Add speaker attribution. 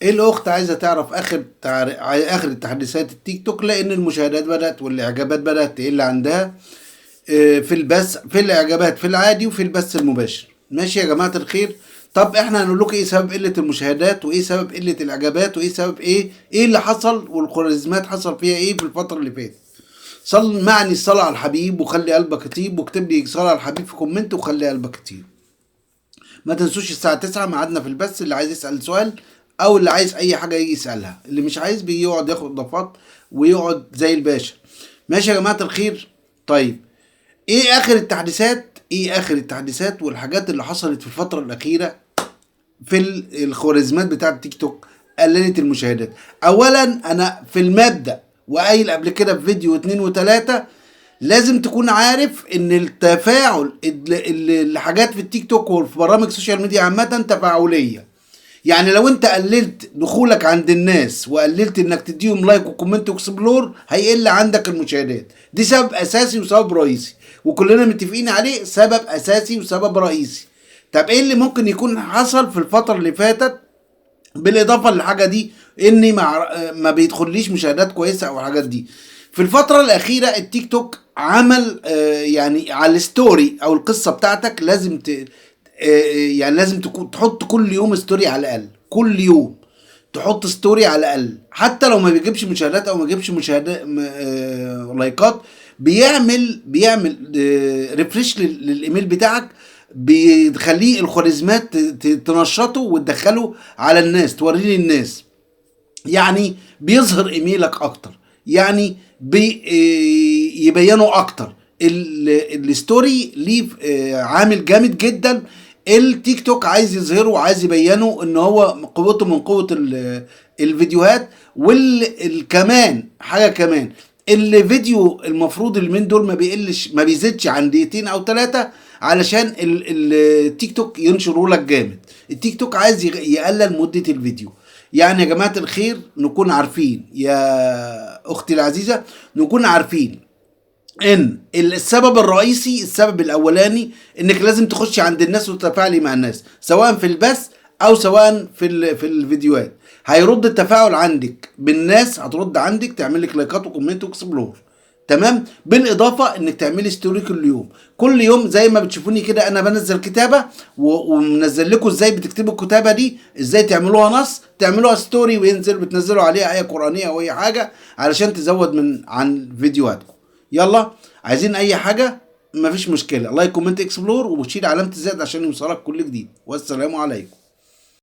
Speaker 1: الاخت عايزه تعرف اخر التحديثات التيك توك، لان المشاهدات بدات والاعجابات بدات تقل عندها. في البث، في الاعجابات في العادي وفي البث المباشر. ماشي يا جماعه الخير. طب احنا هنقول لكم ايه سبب قله المشاهدات، وايه سبب قله الاعجابات، وايه سبب ايه اللي حصل، والخوارزميات حصل فيها ايه في الفتره اللي فاتت. صل معني الصلاه على الحبيب وخلي قلبك يطيب، واكتب لي صلاه على الحبيب في كومنت وخلي قلبك يطيب. ما تنسوش الساعة 9 ميعادنا في البث، اللي عايز يسأل سؤال أو اللي عايز أي حاجة يجي يسألها، اللي مش عايز بيجي يقعد ياخد إضافات ويقعد زي الباشا. ماشي يا جماعة الخير. طيب، إيه آخر التحديثات؟ إيه آخر التحديثات والحاجات اللي حصلت في الفترة الأخيرة في الخوارزميات بتاعة تيك توك قللت المشاهدات؟ أولا أنا في المبدأ وقايل قبل كده في فيديو 2 و3، لازم تكون عارف ان التفاعل الحاجات في التيك توك وفي برامج السوشيال ميديا عامة تفاعلية. يعني لو انت قللت دخولك عند الناس وقللت انك تديهم لايك وكومنت واكسبلور، هيقل عندك المشاهدات. دي سبب اساسي وسبب رئيسي، وكلنا متفقين عليه، سبب اساسي وسبب رئيسي. طب ايه اللي ممكن يكون حصل في الفترة اللي فاتت بالاضافه للحاجه دي، اني ما بيدخليش مشاهدات كويسه او الحاجات دي؟ في الفتره الاخيره التيك توك عمل يعني على الستوري او القصه بتاعتك لازم يعني لازم تكون تحط كل يوم ستوري على الاقل، كل يوم تحط ستوري على الاقل، حتى لو ما بيجيبش مشاهدات او ما بيجيبش مشاهدات لايكات. بيعمل ريفريش للايميل بتاعك، بيخليه الخوارزميات تنشطه وتدخله على الناس، توريه للناس. يعني بيظهر ايميلك اكتر، يعني يبينه اكتر. الستوري ليه عامل جامد جدا. التيك توك عايز يظهره وعايز يبينه ان هو قوته من قوة الفيديوهات. والكمان حاجة كمان، الفيديو المفروض اليومين دول ما بيقلش، ما بيزيدش عن دقيقتين او 3، علشان التيك توك ينشره لك جامد. التيك توك عايز يقلل مدة الفيديو. يعني يا جماعة الخير نكون عارفين، يا أختي العزيزة، نكون عارفين ان السبب الرئيسي، السبب الاولاني، انك لازم تخشي عند الناس وتتفاعلي مع الناس، سواء في البث او سواء في الفيديوهات. هيرد التفاعل عندك بالناس، هترد عندك تعمل لك لايكات وكومنت واكسبلور. تمام. بالاضافه انك تعملي ستوري كل يوم، كل يوم زي ما بتشوفوني كده انا بنزل كتابه ومنزل لكم ازاي بتكتبوا الكتابه دي، ازاي تعملوها نص، تعملوها ستوري وينزل بتنزلوا عليها ايه قرانيه او اي حاجه علشان تزود من عن فيديوهاتكم. يلا، عايزين اي حاجه مفيش مشكله، لايك كومنت اكسبلور وشيل علامه الزائد عشان يوصلك كل جديد. والسلام عليكم.